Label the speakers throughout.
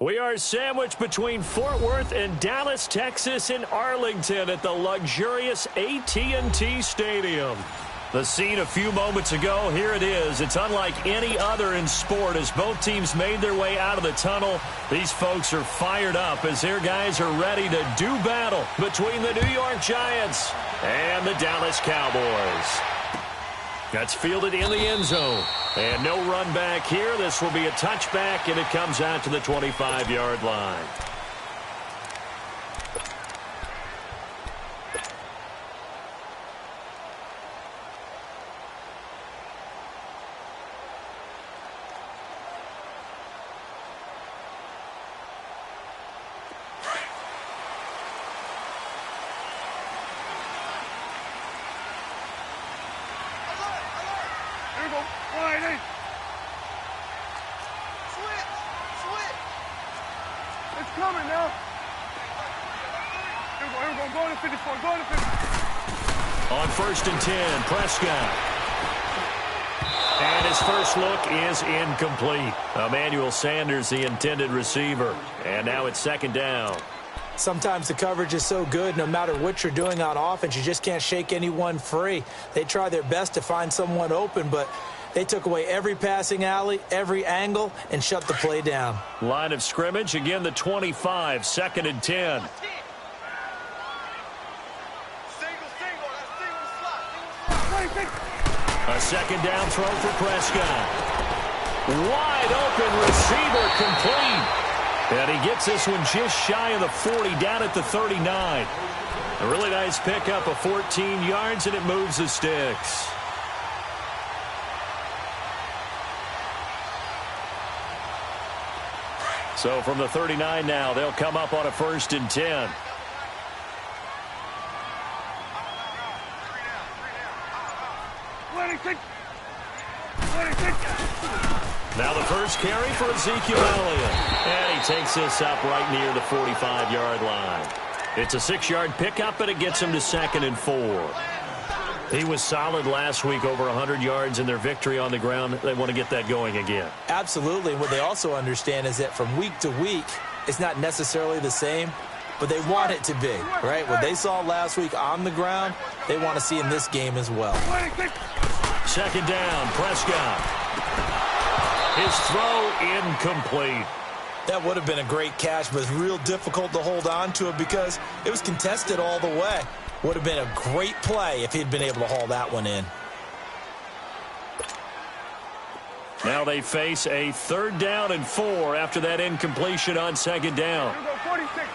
Speaker 1: We are sandwiched between Fort Worth and Dallas, Texas in Arlington at the luxurious AT&T Stadium. The scene a few moments ago, here it is. It's unlike any other in sport as both teams made their way out of the tunnel. These folks are fired up as their guys are ready to do battle between the New York Giants and the Dallas Cowboys. That's fielded in the end zone. And no run back here. This will be a touchback, and it comes out to the 25-yard line. On 1st and 10, Prescott. And his first look is incomplete. Emmanuel Sanders, the intended receiver. And now it's 2nd down.
Speaker 2: Sometimes the coverage is so good, no matter what you're doing on offense, you just can't shake anyone free. They try their best to find someone open, but they took away every passing alley, every angle, and shut the play down.
Speaker 1: Line of scrimmage, again the 25, 2nd and 10. A 2nd down throw for Prescott. Wide open receiver complete. And he gets this one just shy of the 40, down at the 39. A really nice pickup of 14 yards, and it moves the sticks. So from the 39 now, they'll come up on a 1st and 10. Now the first carry for Ezekiel Elliott. And he takes this up right near the 45-yard line. It's a 6-yard pickup, but it gets him to 2nd and 4. He was solid last week, over 100 yards in their victory on the ground. They want to get that going again.
Speaker 2: Absolutely. What they also understand is that from week to week, it's not necessarily the same, but they want it to be, right? What they saw last week on the ground, they want to see in this game as well.
Speaker 1: 2nd down, Prescott. His throw incomplete.
Speaker 2: That would have been a great catch, but it's real difficult to hold on to it because it was contested all the way. Would have been a great play if he'd been able to haul that one in.
Speaker 1: Now they face a 3rd down and 4 after that incompletion on 2nd down.
Speaker 3: 46.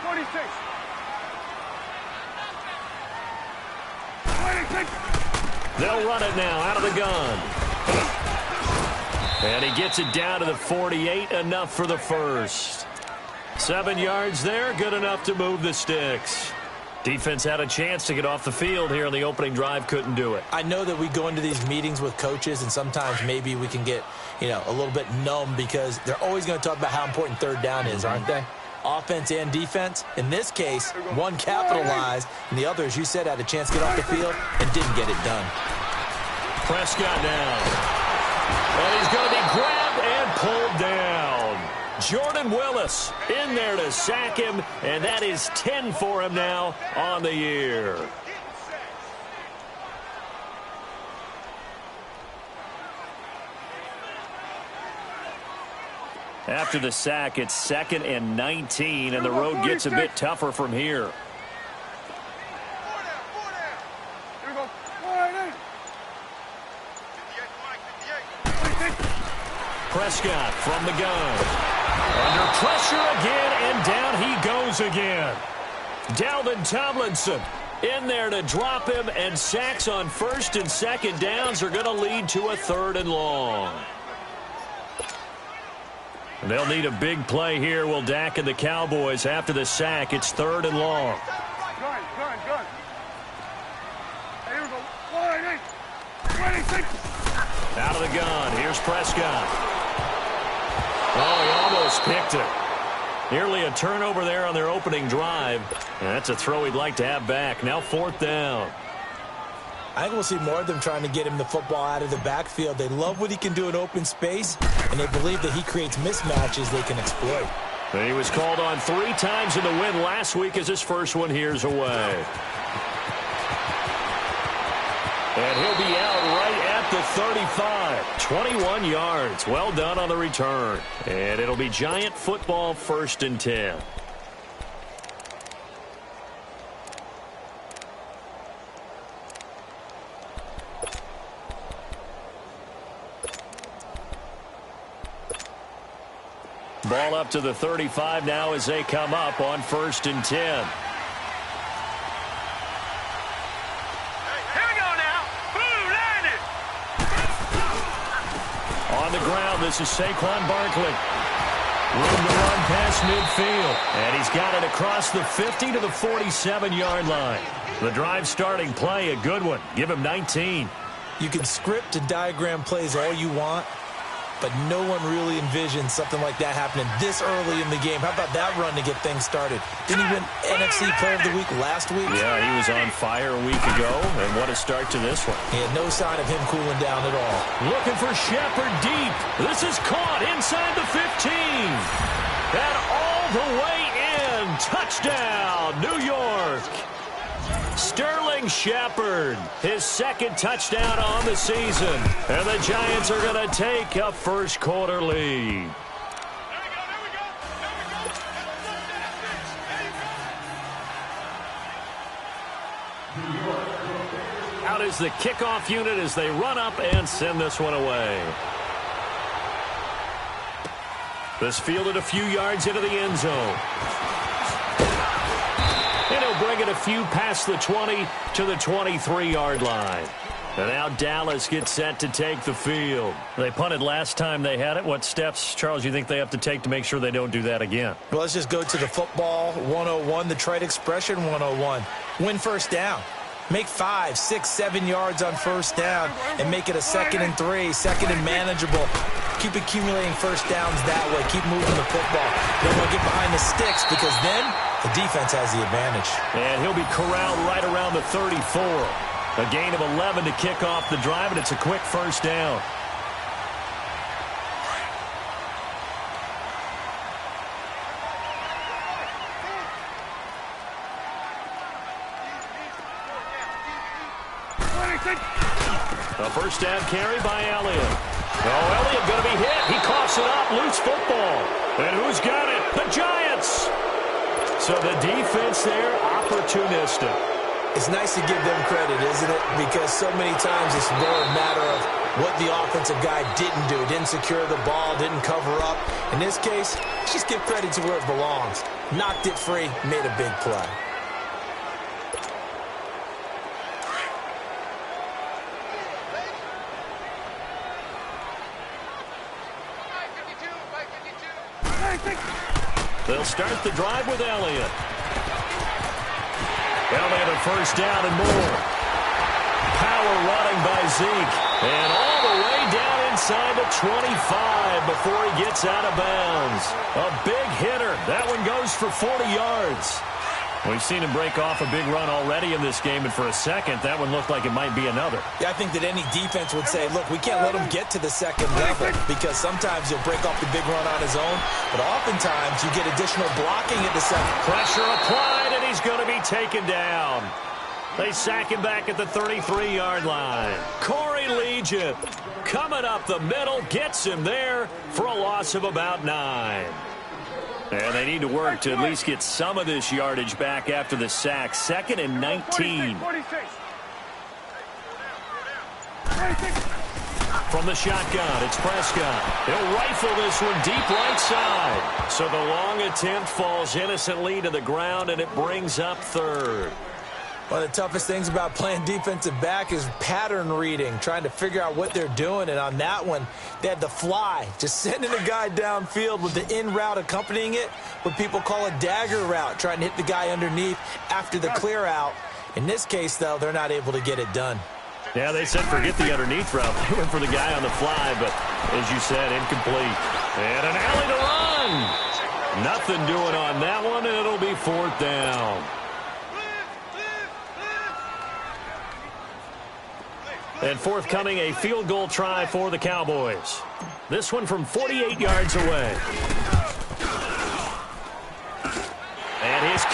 Speaker 1: They'll run it now out of the gun. And he gets it down to the 48, enough for the first. 7 yards there, good enough to move the sticks. Defense had a chance to get off the field here in the opening drive, couldn't do it.
Speaker 2: I know that we go into these meetings with coaches, and sometimes maybe we can get, a little bit numb because they're always going to talk about how important 3rd down is, aren't they? Offense and defense. In this case, one capitalized, and the other, as you said, had a chance to get off the field and didn't get it done.
Speaker 1: Prescott now. And he's going to be grabbed and pulled down. Jordan Willis in there to sack him, and that is 10 for him now on the year. After the sack, it's 2nd and 19, and the road gets a bit tougher from here. Prescott from the gun. Under pressure again, and down he goes again. Dalvin Tomlinson in there to drop him, and sacks on 1st and 2nd downs are going to lead to a 3rd and long. They'll need a big play here, will Dak and the Cowboys. After the sack, it's 3rd and long.
Speaker 3: Gun. Here we go. 26.
Speaker 1: Out of the gun, here's Prescott. Oh, he almost picked it. Nearly a turnover there on their opening drive. And that's a throw he'd like to have back. Now 4th down.
Speaker 2: I think we'll see more of them trying to get him the football out of the backfield. They love what he can do in open space, and they believe that he creates mismatches they can exploit.
Speaker 1: He was called on 3 times in the win last week as his first one here's away. And he'll be out right at the 35. 21 yards. Well done on the return. And it'll be Giant football 1st and 10. Ball up to the 35 now as they come up on 1st and 10. On the ground, this is Saquon Barkley. Room to run past midfield. And he's got it across the 50 to the 47-yard line. The drive starting play, a good one. Give him 19.
Speaker 2: You can script and diagram plays all you want, but no one really envisions something like that happening this early in the game. How about that run to get things started? Didn't he win NFC Player of the Week last week?
Speaker 1: Yeah, he was on fire a week ago, and what a start to this one.
Speaker 2: He had no sign of him cooling down at all.
Speaker 1: Looking for Shepard deep. This is caught inside the 15. And all the way in. Touchdown, New York. Sterling Shepard, his 2nd touchdown on the season. And the Giants are going to take a first-quarter lead. Out is the kickoff unit as they run up and send this one away. This fielded a few yards into the end zone. And he'll bring it a few past the 20 to the 23-yard line. And now Dallas gets set to take the field. They punted last time they had it. What steps, Charles, you think they have to take to make sure they don't do that again?
Speaker 2: Well, let's just go to the football 101, the trade expression 101. Win first down. Make 5, 6, 7 yards on first down and make it a 2nd and 3, 2nd and manageable. Keep accumulating first downs that way. Keep moving the football. Don't want to get behind the sticks because then the defense has the advantage.
Speaker 1: And he'll be corralled right around the 34. A gain of 11 to kick off the drive, and it's a quick first down. A first down carry by Elliott. Oh, Elliott going to be hit. He coughs it up. Loose football. And who's got it? The Giants. So the defense there, opportunistic.
Speaker 2: It's nice to give them credit, isn't it? Because so many times it's more a matter of what the offensive guy didn't do. Didn't secure the ball, didn't cover up. In this case, just give credit to where it belongs. Knocked it free, made a big play.
Speaker 1: They'll start the drive with Elliott. Elliott a first down and more. Power running by Zeke. And all the way down inside the 25 before he gets out of bounds. A big hitter. That one goes for 40 yards. We've seen him break off a big run already in this game, and for a second, that one looked like it might be another.
Speaker 2: Yeah, I think that any defense would say, look, we can't let him get to the second level because sometimes he'll break off the big run on his own, but oftentimes you get additional blocking at the second.
Speaker 1: Pressure applied, and he's going to be taken down. They sack him back at the 33-yard line. Corey Legion coming up the middle, gets him there for a loss of about 9. And they need to work to at least get some of this yardage back after the sack. 2nd and 19. From the shotgun, it's Prescott. He'll rifle this one deep right side. So the long attempt falls innocently to the ground, and it brings up 3rd.
Speaker 2: One of the toughest things about playing defensive back is pattern reading, trying to figure out what they're doing. And on that one, they had the fly, just sending a guy downfield with the in route accompanying it, what people call a dagger route, trying to hit the guy underneath after the clear out. In this case, though, they're not able to get it done.
Speaker 1: Yeah, they said forget the underneath route. They went for the guy on the fly, but as you said, incomplete. And an alley to run. Nothing doing on that one, and it'll be 4th down. And forthcoming, a field goal try for the Cowboys. This one from 48 yards away.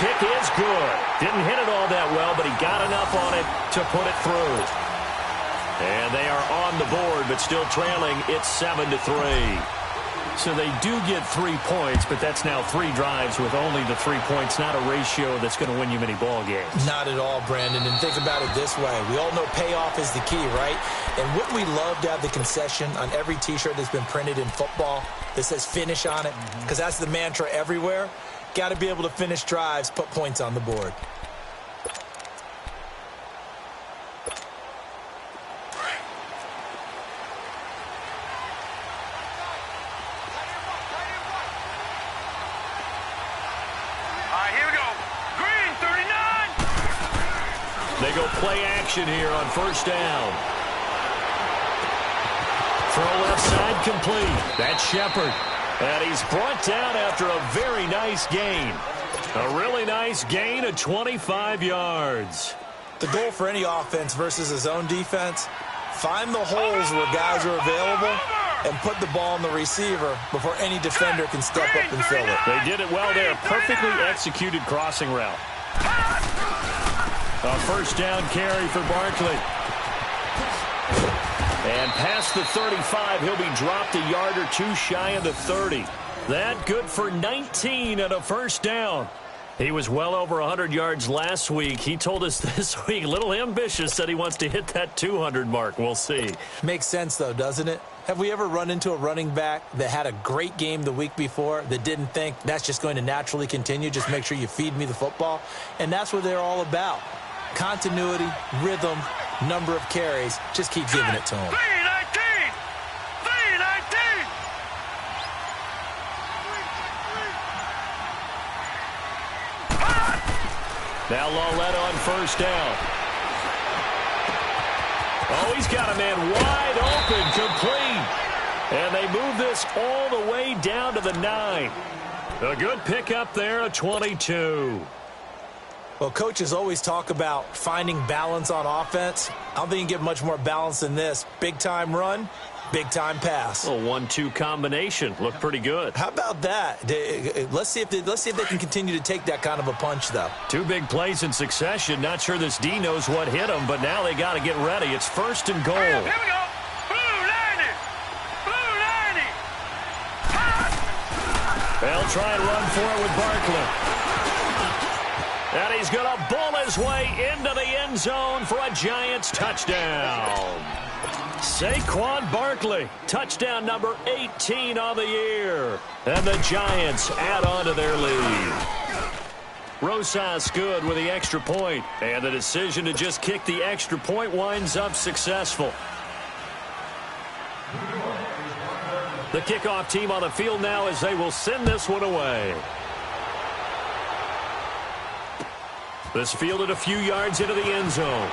Speaker 1: kick is good. Didn't hit it all that well, but he got enough on it to put it through. And they are on the board, but still trailing. It's 7-3. So they do get 3 points, but that's now 3 drives with only the 3 points, not a ratio that's going to win you many ball games.
Speaker 2: Not at all, Brandon. And think about it this way. We all know payoff is the key, right? And wouldn't we love to have the concession on every T-shirt that's been printed in football that says finish on it? Because that's the mantra everywhere. Got to be able to finish drives, put points on the board.
Speaker 1: They go play action here on first down. Throw left side complete. That's Shepard. And he's brought down after a very nice gain. A really nice gain of 25 yards.
Speaker 2: The goal for any offense versus his own defense, find the holes where guys are available and put the ball on the receiver before any defender can step up and fill it.
Speaker 1: They did it well there. Perfectly executed crossing route. A first down carry for Barkley. And past the 35, he'll be dropped a yard or two shy of the 30. That good for 19 and a first down. He was well over 100 yards last week. He told us this week, a little ambitious, said he wants to hit that 200 mark. We'll see.
Speaker 2: Makes sense, though, doesn't it? Have we ever run into a running back that had a great game the week before that didn't think that's just going to naturally continue? Just make sure you feed me the football. And that's what they're all about. Continuity, rhythm, number of carries. Just keep giving it to him.
Speaker 1: Now Lawletta on first down. Oh, he's got a man wide open, complete. And they move this all the way down to the 9. A good pickup there, a 22.
Speaker 2: Well, coaches always talk about finding balance on offense. I don't think you can get much more balance than this. Big-time run, big-time pass.
Speaker 1: A 1-2 combination. Looked pretty good.
Speaker 2: How about that? Let's see if they can continue to take that kind of a punch, though.
Speaker 1: 2 big plays in succession. Not sure this D knows what hit him, but now they got to get ready. It's first and goal.
Speaker 3: Here we go. Blue 90. Blue 90.
Speaker 1: They'll try and run for it with Barkley. And he's going to bull his way into the end zone for a Giants touchdown. Saquon Barkley, touchdown number 18 on the year. And the Giants add on to their lead. Rosas good with the extra point. And the decision to just kick the extra point winds up successful. The kickoff team on the field now as they will send this one away. This fielded a few yards into the end zone.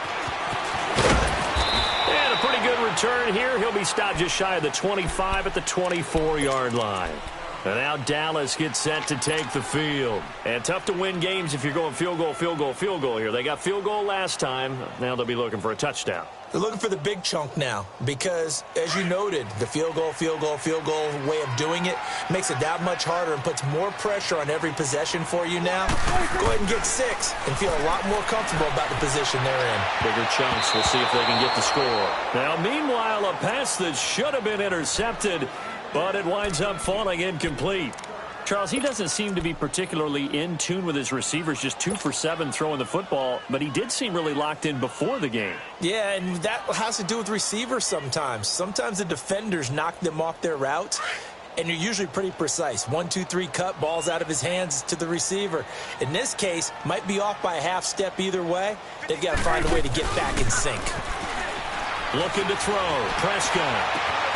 Speaker 1: And a pretty good return here. He'll be stopped just shy of the 25 at the 24-yard line. And now Dallas gets set to take the field. And tough to win games if you're going field goal, field goal, field goal here. They got field goal last time. Now they'll be looking for a touchdown.
Speaker 2: They're looking for the big chunk now because, as you noted, the field goal way of doing it makes it that much harder and puts more pressure on every possession for you now. Go ahead and get 6 and feel a lot more comfortable about the position they're in.
Speaker 1: Bigger chunks. We'll see if they can get the score. Now, meanwhile, a pass that should have been intercepted, but it winds up falling incomplete. Charles, he doesn't seem to be particularly in tune with his receivers, just 2 for 7 throwing the football, but he did seem really locked in before the game.
Speaker 2: Yeah, and that has to do with receivers sometimes. Sometimes the defenders knock them off their routes, and you're usually pretty precise. 1, 2, 3 cut, balls out of his hands to the receiver. In this case, might be off by a half step either way. They've got to find a way to get back in sync.
Speaker 1: Looking to throw. Prescott.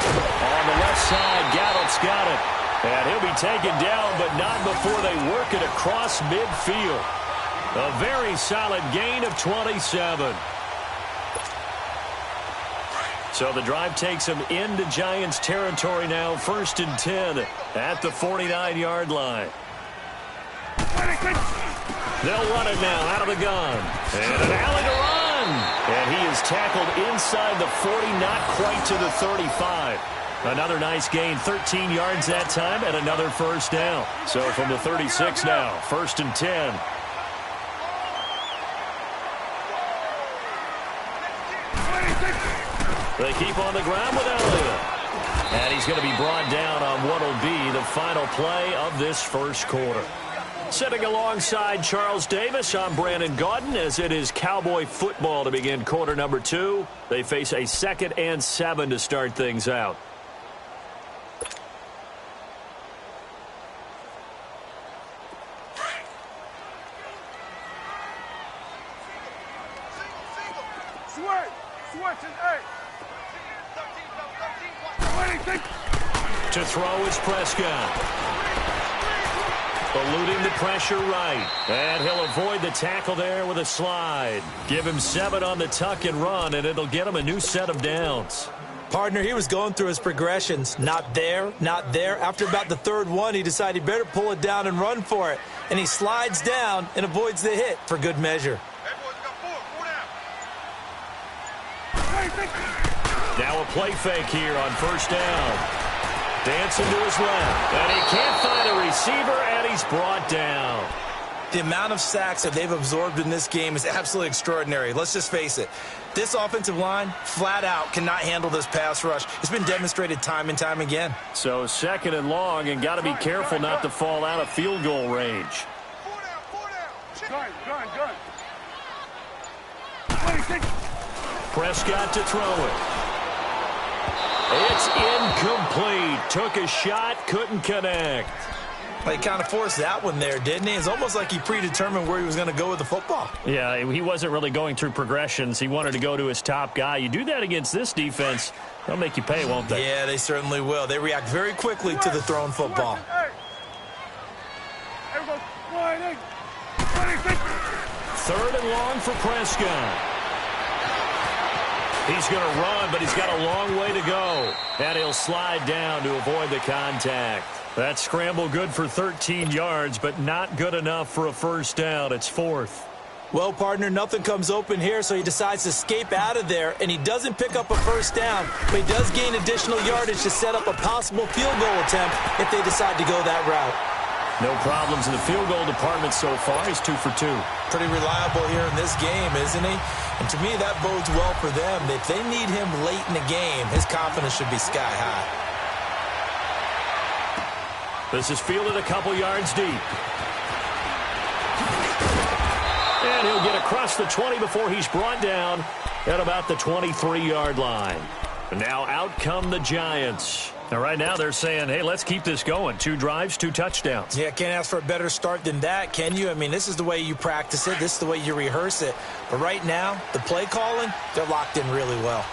Speaker 1: On the left side, Gallup's got it. And he'll be taken down, but not before they work it across midfield. A very solid gain of 27. So the drive takes them into Giants territory now. 1st and 10 at the 49-yard line. They'll run it now out of the gun. And an alley to run. And he is tackled inside the 40, not quite to the 35. Another nice gain, 13 yards that time, and another first down. So from the 36 now, 1st and 10. They keep on the ground with Elliott. And he's going to be brought down on what will be the final play of this first quarter. Sitting alongside Charles Davis, I'm Brandon Gaudin as it is Cowboy football to begin quarter number 2. They face a 2nd and 7 to start things out. To throw is Prescott. Eluding the pressure right. And he'll avoid the tackle there with a slide. Give him 7 on the tuck and run, and it'll get him a new set of downs.
Speaker 2: Partner, he was going through his progressions. Not there, not there. After about the 3rd one, he decided he better pull it down and run for it. And he slides down and avoids the hit for good measure.
Speaker 1: Now a play fake here on first down. Dancing to his left, and he can't find a receiver, and he's brought down.
Speaker 2: The amount of sacks that they've absorbed in this game is absolutely extraordinary. Let's just face it. This offensive line, flat out, cannot handle this pass rush. It's been demonstrated time and time again.
Speaker 1: So 2nd and long, and got to be careful not to fall out of field goal range. Prescott to throw it. It's incomplete. Took a shot, couldn't connect.
Speaker 2: Well, he kind of forced that one there, didn't he? It's almost like he predetermined where he was going to go with the football.
Speaker 1: Yeah, he wasn't really going through progressions. He wanted to go to his top guy. You do that against this defense, they'll make you pay, won't they?
Speaker 2: Yeah, they certainly will. They react very quickly to the thrown football.
Speaker 1: 3rd and long for Prescott. He's going to run, but he's got a long way to go. And he'll slide down to avoid the contact. That scramble good for 13 yards, but not good enough for a first down. It's 4th.
Speaker 2: Well, partner, nothing comes open here, so he decides to escape out of there, and he doesn't pick up a first down, but he does gain additional yardage to set up a possible field goal attempt if they decide to go that route.
Speaker 1: No problems in the field goal department so far. He's 2 for 2. Pretty
Speaker 2: reliable here in this game, isn't he? And to me, that bodes well for them. If they need him late in the game, his confidence should be sky high.
Speaker 1: This is fielded a couple yards deep. And he'll get across the 20 before he's brought down at about the 23-yard line. And now out come the Giants. Now, right now they're saying, hey, let's keep this going. 2 drives, 2 touchdowns.
Speaker 2: Yeah, can't ask for a better start than that, can you? I mean, this is the way you practice it. This is the way you rehearse it. But right now, the play calling, they're locked in really well.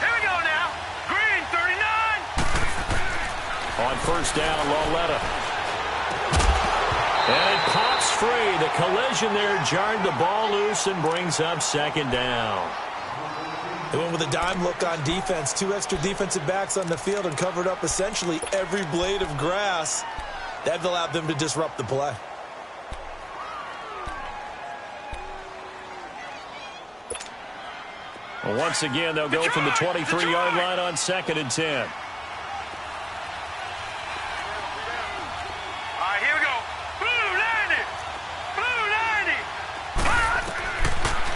Speaker 3: Here we go now. Green, 39.
Speaker 1: On first down, Lauletta. And it pops free. The collision there jarred the ball loose and brings up 2nd down.
Speaker 2: They went with a dime look on defense. 2 extra defensive backs on the field and covered up essentially every blade of grass. That allowed them to disrupt the play.
Speaker 1: Well, once again, they'll go from the 23-yard line on 2nd and 10.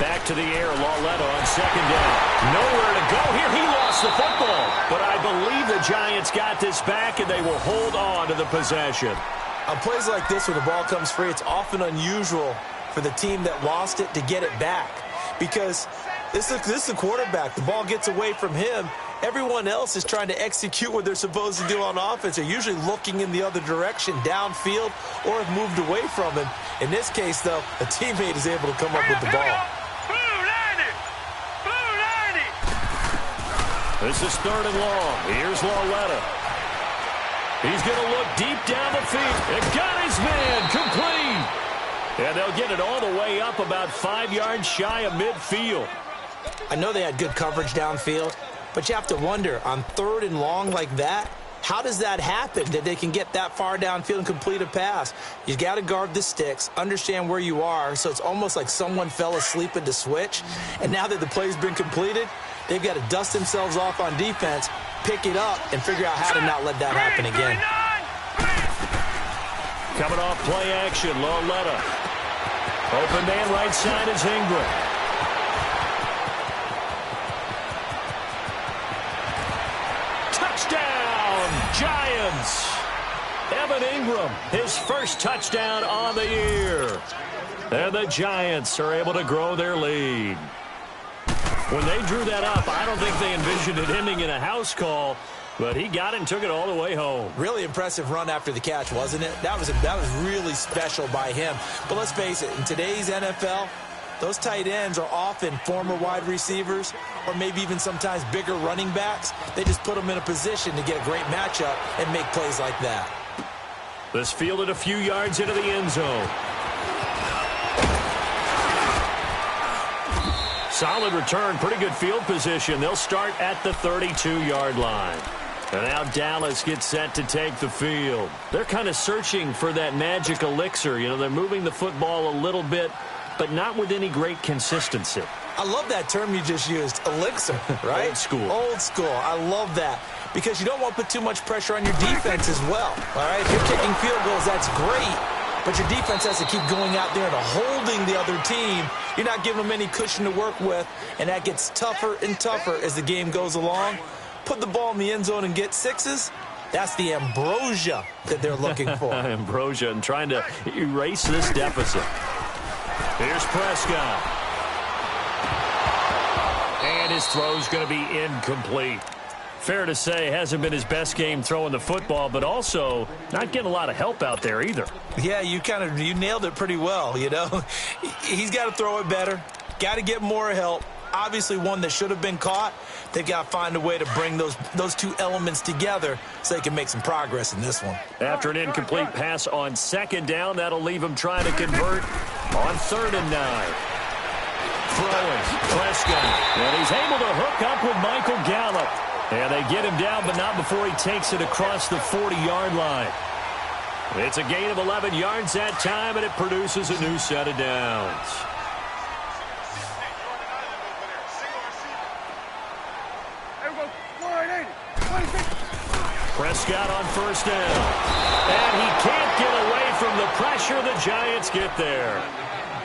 Speaker 1: Back to the air, Lauletta on 2nd down. Nowhere to go here. He lost the football. But I believe the Giants got this back, and they will hold on to the possession.
Speaker 2: On plays like this where the ball comes free, it's often unusual for the team that lost it to get it back. Because this is the quarterback. The ball gets away from him. Everyone else is trying to execute what they're supposed to do on offense. They're usually looking in the other direction, downfield, or have moved away from him. In this case, though, a teammate is able to come up with the ball.
Speaker 1: This is 3rd and long. Here's Lauletta. He's going to look deep down the field. And got his man complete. And they'll get it all the way up about 5 yards shy of midfield.
Speaker 2: I know they had good coverage downfield, but you have to wonder, on 3rd and long like that, how does that happen, that they can get that far downfield and complete a pass? You got to guard the sticks, understand where you are, so it's almost like someone fell asleep at the switch. And now that the play's been completed, they've got to dust themselves off on defense, pick it up, and figure out how to not let that happen again.
Speaker 1: Coming off play action, Lauletta. Open man right side is Ingram. Giants. Evan Ingram, his first touchdown on the year. And the Giants are able to grow their lead. When they drew that up, I don't think they envisioned it ending in a house call, but he got it and took it all the way home.
Speaker 2: Really impressive run after the catch, wasn't it? That was really special by him. But let's face it, in today's NFL, those tight ends are often former wide receivers or maybe even sometimes bigger running backs. They just put them in a position to get a great matchup and make plays like that.
Speaker 1: This fielded a few yards into the end zone. Solid return, pretty good field position. They'll start at the 32-yard line. And now Dallas gets set to take the field. They're kind of searching for that magic elixir. You know, they're moving the football a little bit, but not with any great consistency.
Speaker 2: I love that term you just used, elixir, right?
Speaker 1: Old school.
Speaker 2: Old school. I love that. Because you don't want to put too much pressure on your defense as well. All right, if you're kicking field goals, that's great. But your defense has to keep going out there and holding the other team. You're not giving them any cushion to work with, and that gets tougher and tougher as the game goes along. Put the ball in the end zone and get sixes. That's the ambrosia that they're looking for.
Speaker 1: Ambrosia and trying to erase this deficit. Here's Prescott. And his throw's going to be incomplete. Fair to say, hasn't been his best game throwing the football, but also not getting a lot of help out there either.
Speaker 2: Yeah, you nailed it pretty well, you know. He's got to throw it better, got to get more help. Obviously one that should have been caught. They've got to find a way to bring those two elements together so they can make some progress in this one.
Speaker 1: After an incomplete pass on second down, that'll leave him trying to convert on 3rd and 9. Throwing, Prescott, and he's able to hook up with Michael Gallup. And they get him down, but not before he takes it across the 40-yard line. It's a gain of 11 yards that time, and it produces a new set of downs. Prescott on 1st down. And he can't get away from the pressure. The Giants get there.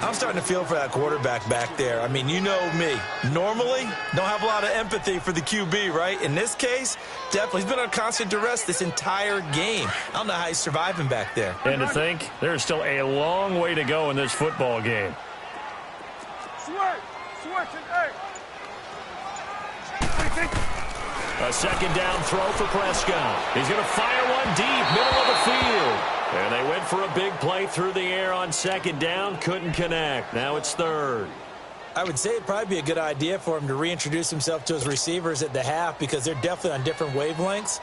Speaker 2: I'm starting to feel for that quarterback back there. I mean, you know me. Normally, don't have a lot of empathy for the QB, right? In this case, definitely. He's been on constant duress this entire game. I don't know how he's surviving back there.
Speaker 1: And to think, there's still a long way to go in this football game. A 2nd down throw for Prescott. He's going to fire one deep, middle of the field. And they went for a big play through the air on 2nd down. Couldn't connect. Now it's 3rd.
Speaker 2: I would say it'd probably be a good idea for him to reintroduce himself to his receivers at the half because they're definitely on different wavelengths.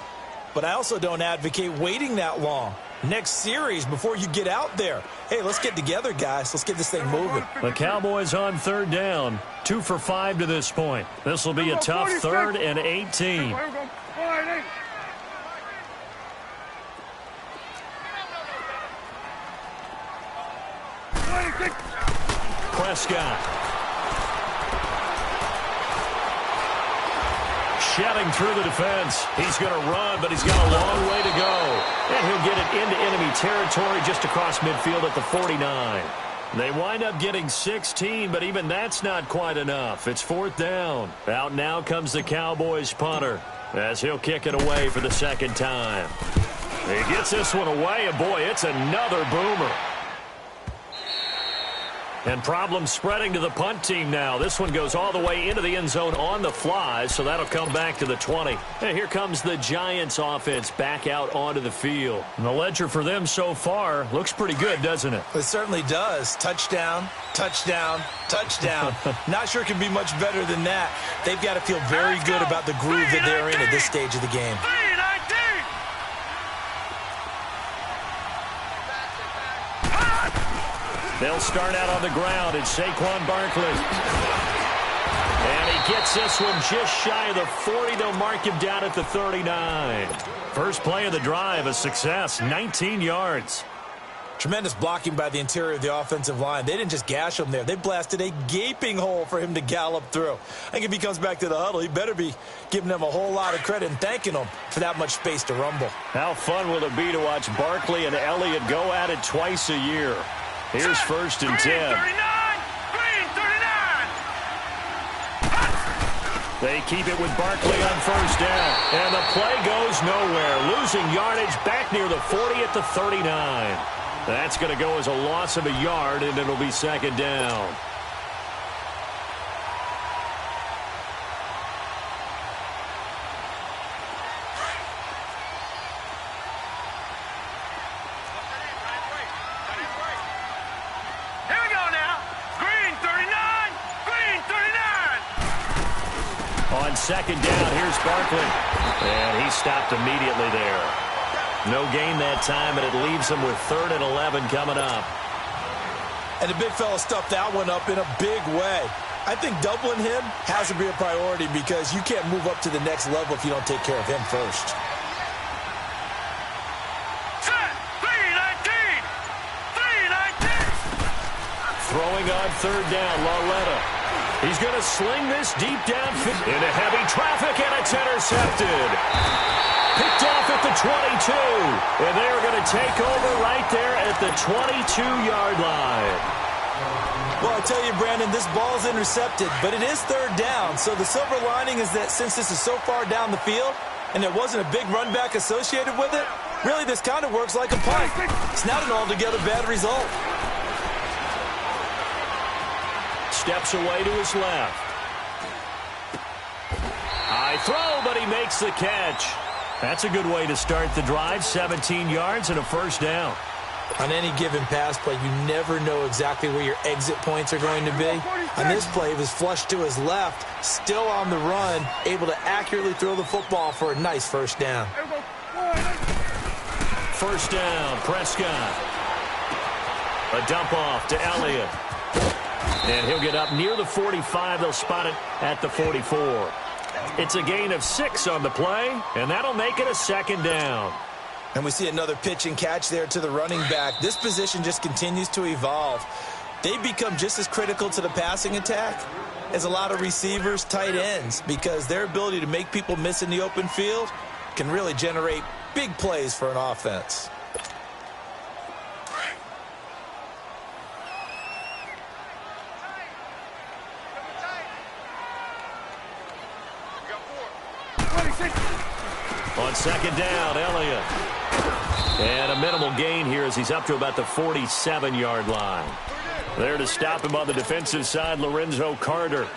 Speaker 2: But I also don't advocate waiting that long. Next series before you get out there. Hey, let's get together, guys. Let's get this thing moving.
Speaker 1: The Cowboys on 3rd down. 2 for 5 to this point. This will be a tough 3rd and 18. Prescott. Shedding through the defense. He's going to run, but he's got a long way to go. And he'll get it into enemy territory just across midfield at the 49. They wind up getting 16, but even that's not quite enough. It's 4th down. Out now comes the Cowboys punter as he'll kick it away for the 2nd time. He gets this one away, and boy, it's another boomer. And problems spreading to the punt team now. This one goes all the way into the end zone on the fly, so that'll come back to the 20. And here comes the Giants offense back out onto the field. And the ledger for them so far looks pretty good, doesn't it?
Speaker 2: It certainly does. Touchdown, touchdown, touchdown. Not sure it can be much better than that. They've got to feel very good about the groove that they're in at this stage of the game.
Speaker 1: They'll start out on the ground. It's Saquon Barkley. And he gets this one just shy of the 40. They'll mark him down at the 39. First play of the drive, a success, 19 yards.
Speaker 2: Tremendous blocking by the interior of the offensive line. They didn't just gash him there. They blasted a gaping hole for him to gallop through. I think if he comes back to the huddle, he better be giving them a whole lot of credit and thanking them for that much space to rumble.
Speaker 1: How fun will it be to watch Barkley and Elliott go at it twice a year? Here's 1st and 10. They keep it with Barkley on first down. And the play goes nowhere. Losing yardage back near the 40 at the 39. That's going to go as a loss of a yard, and it'll be second down. Second down, here's Barkley. And he stopped immediately there. No gain that time, and it leaves him with 3rd and 11 coming up.
Speaker 2: And the big fella stuffed that one up in a big way. I think doubling him has to be a priority because you can't move up to the next level if you don't take care of him first.
Speaker 1: Throwing on 3rd down, Lauletta. He's going to sling this deep downfield into heavy traffic, and it's intercepted. Picked off at the 22. And they're going to take over right there at the 22-yard line.
Speaker 2: Well, I tell you, Brandon, this ball's intercepted, but it is 3rd down. So the silver lining is that since this is so far down the field and there wasn't a big run back associated with it, really this kind of works like a punt. It's not an altogether bad result.
Speaker 1: Steps away to his left. High throw, but he makes the catch. That's a good way to start the drive. 17 yards and a first down.
Speaker 2: On any given pass play, you never know exactly where your exit points are going to be. On this play, he was flushed to his left, still on the run, able to accurately throw the football for a nice first down.
Speaker 1: First down, Prescott. A dump off to Elliott. And he'll get up near the 45. They'll spot it at the 44. It's a gain of 6 on the play, and that'll make it a second down.
Speaker 2: And we see another pitch and catch there to the running back. This position just continues to evolve. They become just as critical to the passing attack as a lot of receivers, tight ends, because their ability to make people miss in the open field can really generate big plays for an offense.
Speaker 1: On second down, Elliott. And a minimal gain here as he's up to about the 47-yard line. There to stop him on the defensive side, Lorenzo Carter.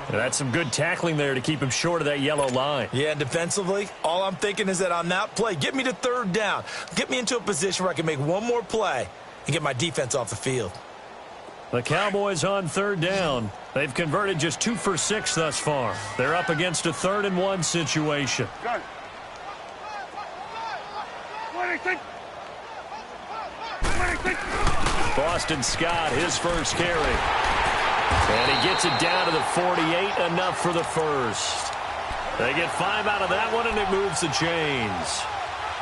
Speaker 1: And that's some good tackling there to keep him short of that yellow line.
Speaker 2: Yeah, defensively, all I'm thinking is that on that play, get me to 3rd down. Get me into a position where I can make one more play and get my defense off the field.
Speaker 1: The Cowboys on 3rd down. They've converted just 2 for 6 thus far. They're up against a 3rd and 1 situation. Boston Scott, his first carry. And he gets it down to the 48, enough for the first. They get 5 out of that one, and it moves the chains.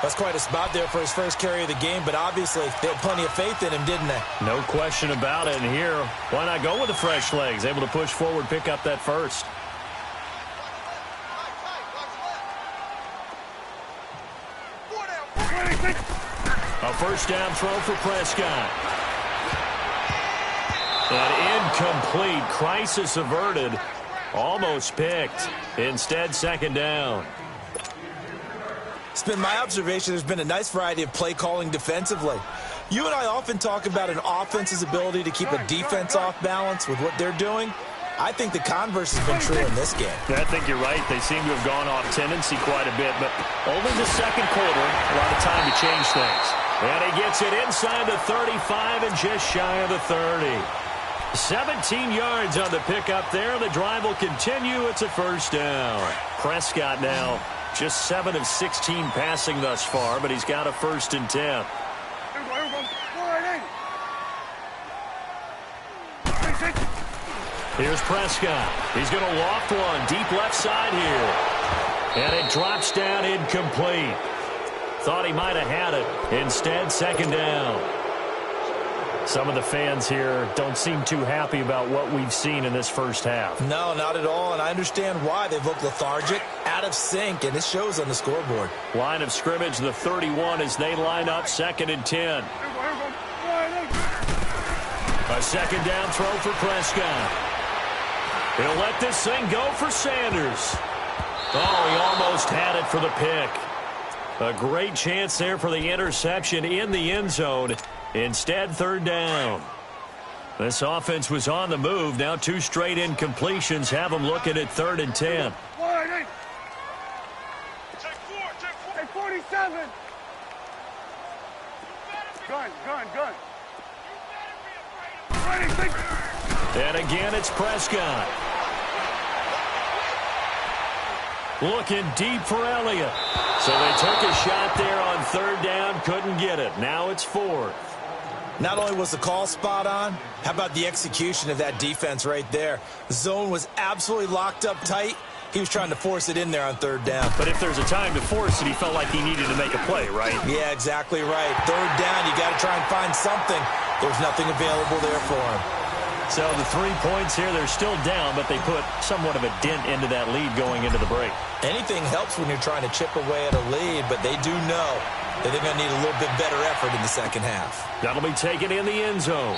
Speaker 2: That's quite a spot there for his first carry of the game, but obviously they had plenty of faith in him, didn't they?
Speaker 1: No question about it. And here, why not go with the fresh legs? Able to push forward, pick up that first. A first down throw for Prescott. An incomplete. Crisis averted. Almost picked. Instead, second down.
Speaker 2: It's been my observation there's been a nice variety of play calling defensively. You and I often talk about an offense's ability to keep a defense off balance with what they're doing. I think the converse has been true in this game.
Speaker 1: I think you're right. They seem to have gone off tendency quite a bit, but only the second quarter, a lot of time to change things. And he gets it inside the 35 and just shy of the 30. 17 yards on the pickup there. The drive will continue. It's a first down. Prescott now just 7 of 16 passing thus far, but he's got a 1st and 10. Here's Prescott. He's going to loft one deep left side here. And it drops down incomplete. Thought he might have had it. Instead, second down. Some of the fans here don't seem too happy about what we've seen in this first half.
Speaker 2: No, not at all, and I understand why. They've looked lethargic, out of sync, and it shows on the scoreboard.
Speaker 1: Line of scrimmage, the 31, as they line up 2nd and 10. A second down throw for Prescott. He'll let this thing go for Sanders. Oh, he almost had it for the pick. A great chance there for the interception in the end zone. Instead, third down. This offense was on the move. Now 2 straight incompletions have them looking at 3rd and 10.
Speaker 3: Check 47. Gun.
Speaker 1: And again, it's Prescott. Looking deep for Elliott. So they took a shot there on 3rd down, couldn't get it. Now it's 4th.
Speaker 2: Not only was the call spot on, how about the execution of that defense right there? The zone was absolutely locked up tight. He was trying to force it in there on 3rd down.
Speaker 1: But if there's a time to force it, he felt like he needed to make a play, right?
Speaker 2: Yeah, exactly right. 3rd down, you got to try and find something. There's nothing available there for him.
Speaker 1: So the 3 points here, they're still down, but they put somewhat of a dent into that lead going into the break.
Speaker 2: Anything helps when you're trying to chip away at a lead, but they do know that they're going to need a little bit better effort in the second half.
Speaker 1: That'll be taken in the end zone.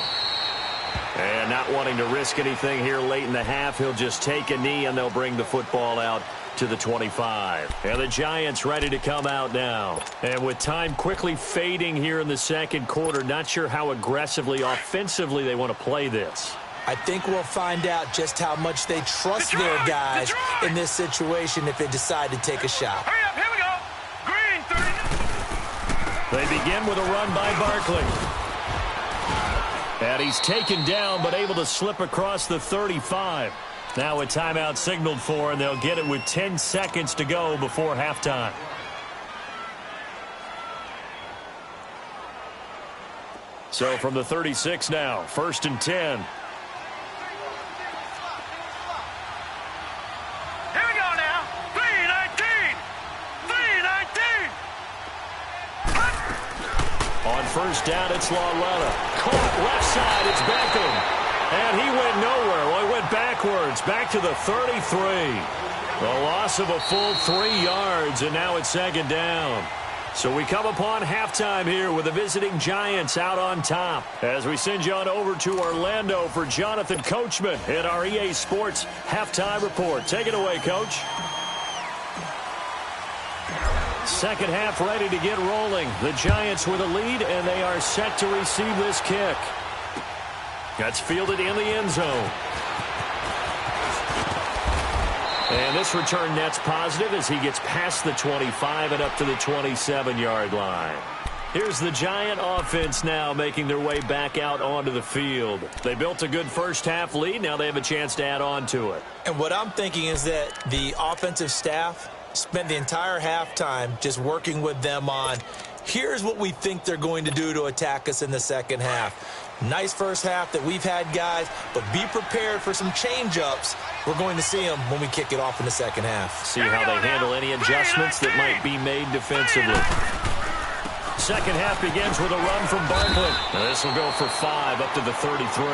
Speaker 1: And not wanting to risk anything here late in the half, he'll just take a knee, and they'll bring the football out to the 25. And the Giants ready to come out now. And with time quickly fading here in the second quarter, not sure how aggressively, offensively they want to play this.
Speaker 2: I think we'll find out just how much they trust their guys in this situation if they decide to take a shot.
Speaker 3: Hurry up, here we go. Green, 30.
Speaker 1: They begin with a run by Barkley. And he's taken down, but able to slip across the 35. Now a timeout signaled for, and they'll get it with 10 seconds to go before halftime. So from the 36 now, 1st and 10.
Speaker 3: Here we go now. 3-19. 3-19.
Speaker 1: On 1st down, it's Lawletta. Caught left side, it's Beckham. And he went nowhere. Well, he went backwards, back to the 33. The loss of a full 3 yards, and now it's 2nd down. So we come upon halftime here with the visiting Giants out on top. As we send you on over to Orlando for Jonathan Coachman in our EA Sports Halftime Report. Take it away, Coach. Second half ready to get rolling. The Giants with a lead, and they are set to receive this kick. That's fielded in the end zone. And this return net's positive as he gets past the 25 and up to the 27-yard line. Here's the Giant offense now making their way back out onto the field. They built a good first half lead. Now they have a chance to add on to it.
Speaker 2: And what I'm thinking is that the offensive staff spent the entire halftime just working with them on, here's what we think they're going to do to attack us in the second half. Nice first half that we've had, guys, but be prepared for some change-ups. We're going to see them when we kick it off in the second half.
Speaker 1: See how they handle any adjustments that might be made defensively. Second half begins with a run from Barkley. This will go for 5 up to the 33.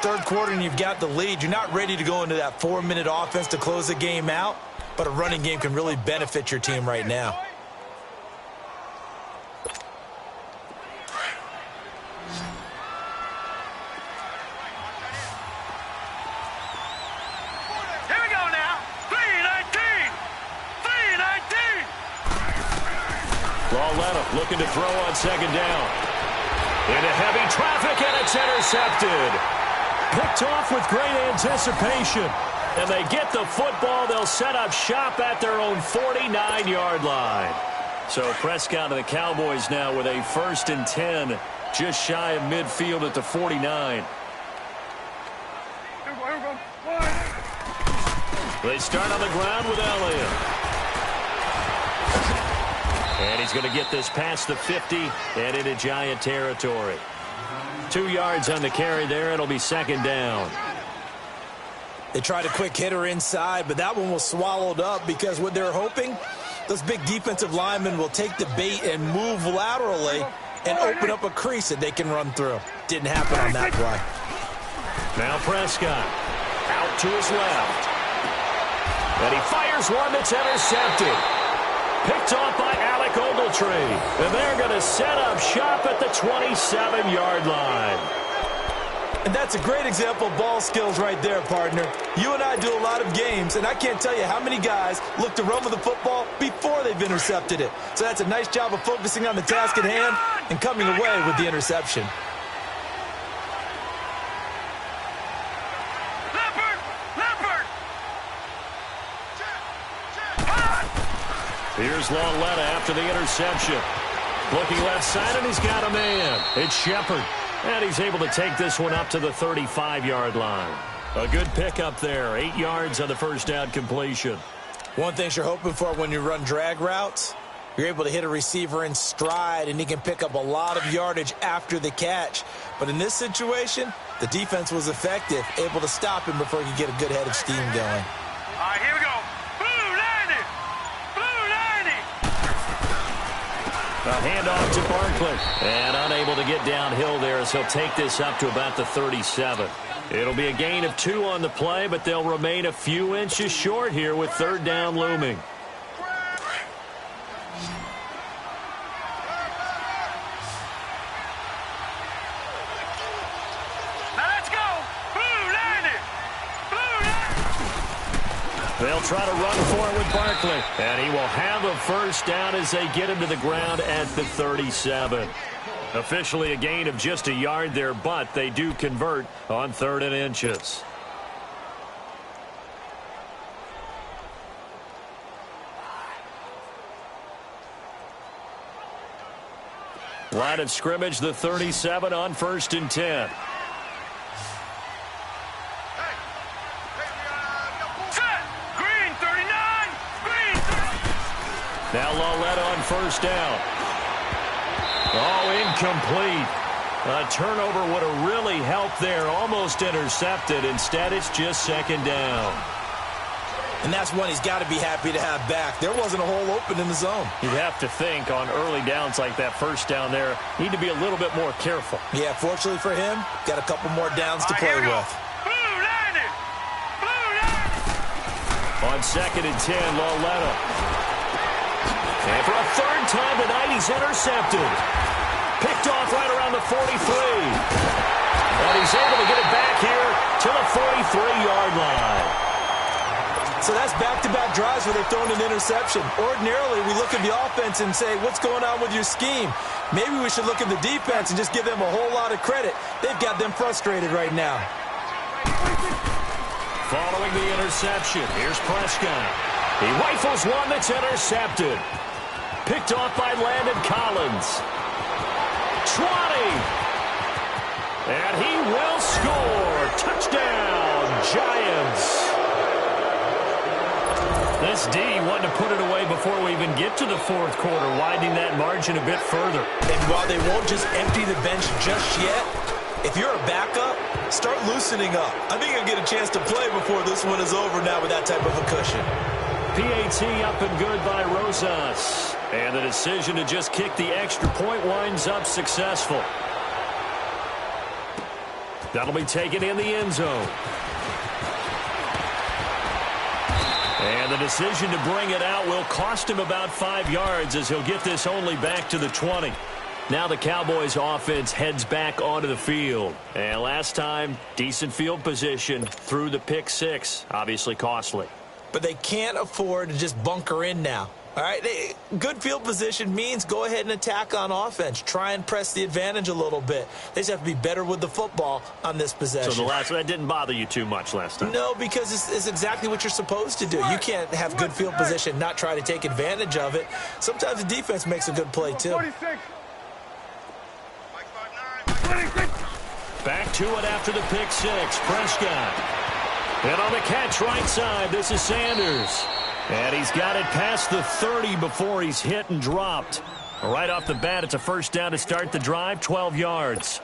Speaker 2: Third quarter and you've got the lead. You're not ready to go into that 4-minute offense to close the game out, but a running game can really benefit your team right now.
Speaker 1: Lawletta looking to throw on 2nd down. Into heavy traffic, and it's intercepted. Picked off with great anticipation. And they get the football. They'll set up shop at their own 49-yard line. So Prescott and the Cowboys now with a 1st and 10, just shy of midfield at the 49. They start on the ground with Elliott. And he's going to get this past the 50 and into Giant territory. 2 yards on the carry there. It'll be 2nd down.
Speaker 2: They tried a quick hitter inside, but that one was swallowed up because what they're hoping, those big defensive linemen will take the bait and move laterally and open up a crease that they can run through. Didn't happen on that play.
Speaker 1: Now Prescott out to his left. And he fires one that's intercepted. Picked off by Alec Ogletree. And they're going to set up shop at the 27-yard line.
Speaker 2: And that's a great example of ball skills right there, partner. You and I do a lot of games, and I can't tell you how many guys look to run with the football before they've intercepted it. So that's a nice job of focusing on the task at hand and coming away with the interception.
Speaker 1: Here's Lauletta after the interception. Looking left side, and he's got a man. It's Shepard. And he's able to take this one up to the 35-yard line. A good pickup there. 8 yards on the first down completion.
Speaker 2: One thing you're hoping for when you run drag routes, you're able to hit a receiver in stride, and he can pick up a lot of yardage after the catch. But in this situation, the defense was effective, able to stop him before he could get a good head of steam going.
Speaker 3: All right, here we go.
Speaker 1: A handoff to Barkley. And unable to get downhill there as he'll take this up to about the 37. It'll be a gain of 2 on the play, but they'll remain a few inches short here with third down looming. They'll try to run for it with Barkley. And he will have a first down as they get him to the ground at the 37. Officially a gain of just a yard there, but they do convert on 3rd and inches. Line of scrimmage, the 37 on 1st and 10. Now Lauletta on first down. Oh, incomplete. A turnover would have really helped there. Almost intercepted. Instead, it's just 2nd down.
Speaker 2: And that's one he's got to be happy to have back. There wasn't a hole open in the zone.
Speaker 1: You'd have to think on early downs like that, first down there, need to be a little bit more careful.
Speaker 2: Yeah, fortunately for him, got a couple more downs to play with.
Speaker 1: On 2nd and 10, Lauletta. And for a 3rd time tonight, he's intercepted. Picked off right around the 43. And he's able to get it back here to the 43-yard line.
Speaker 2: So that's back-to-back drives where they've thrown an interception. Ordinarily, we look at the offense and say, what's going on with your scheme? Maybe we should look at the defense and just give them a whole lot of credit. They've got them frustrated right now.
Speaker 1: Following the interception, here's Prescott. He rifles one that's intercepted. Picked off by Landon Collins. 20. And he will score. Touchdown, Giants. This D wanted to put it away before we even get to the 4th quarter, widening that margin a bit further.
Speaker 2: And while they won't just empty the bench just yet, if you're a backup, start loosening up. I think you'll get a chance to play before this one is over now with that type of a cushion.
Speaker 1: PAT up and good by Rosas. And the decision to just kick the extra point winds up successful. That'll be taken in the end zone. And the decision to bring it out will cost him about 5 yards as he'll get this only back to the 20. Now the Cowboys offense heads back onto the field. And last time, decent field position through the pick 6. Obviously costly.
Speaker 2: But they can't afford to just bunker in now. All right, good field position means go ahead and attack on offense. Try and press the advantage a little bit. They just have to be better with the football on this possession.
Speaker 1: So that didn't bother you too much last time?
Speaker 2: No, because it's exactly what you're supposed to do. You can't have good field position, not try to take advantage of it. Sometimes the defense makes a good play, too.
Speaker 1: Back to it after the pick 6. Prescott. And on the catch right side, this is Sanders. And he's got it past the 30 before he's hit and dropped. Right off the bat, it's a first down to start the drive, 12 yards.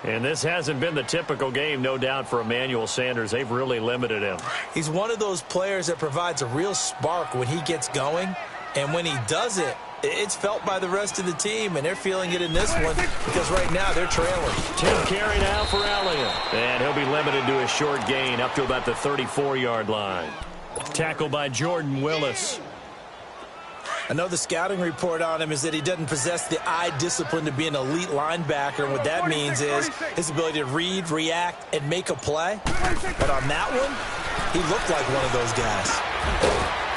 Speaker 1: And this hasn't been the typical game, no doubt, for Emmanuel Sanders. They've really limited him.
Speaker 2: He's one of those players that provides a real spark when he gets going. And when he does it, it's felt by the rest of the team, and they're feeling it in this one because right now they're trailing.
Speaker 1: 10 carry now for Elliott. And he'll be limited to a short gain up to about the 34-yard line. Tackled by Jordan Willis.
Speaker 2: I know the scouting report on him is that he doesn't possess the eye discipline to be an elite linebacker. And what that means is his ability to read, react, and make a play. But on that one, he looked like one of those guys.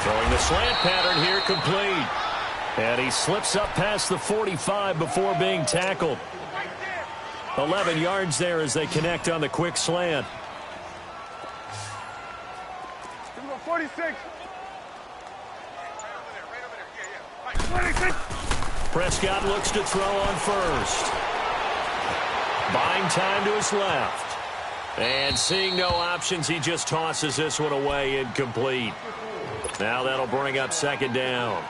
Speaker 1: Throwing the slant pattern here complete. And he slips up past the 45 before being tackled. 11 yards there as they connect on the quick slant.
Speaker 3: 46.
Speaker 1: Prescott looks to throw on first. Buying time to his left. And seeing no options, he just tosses this one away incomplete. Now that'll bring up second down.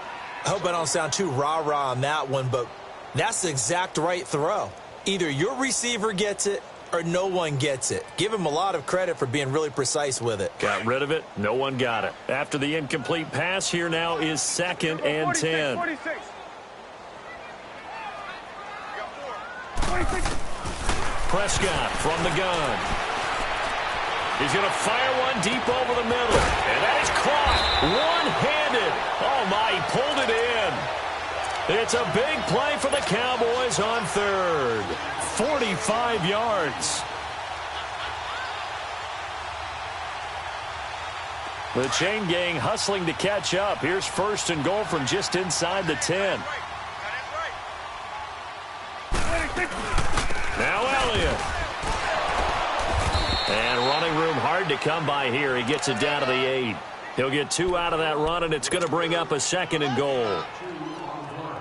Speaker 2: I hope I don't sound too rah-rah on that one, but that's the exact right throw. Either your receiver gets it or no one gets it. Give him a lot of credit for being really precise with it.
Speaker 1: Got rid of it. No one got it. After the incomplete pass, here now is 2nd and 10.
Speaker 3: 46.
Speaker 1: Prescott from the gun. He's going to fire one deep over the middle. And that is caught. One-handed. Oh, my, he pulled it in. It's a big play for the Cowboys on third. 45 yards. The chain gang hustling to catch up. Here's 1st and goal from just inside the 10. Now Elliott. And running room hard to come by here. He gets it down to the 8. He'll get 2 out of that run, and it's going to bring up a 2nd and goal.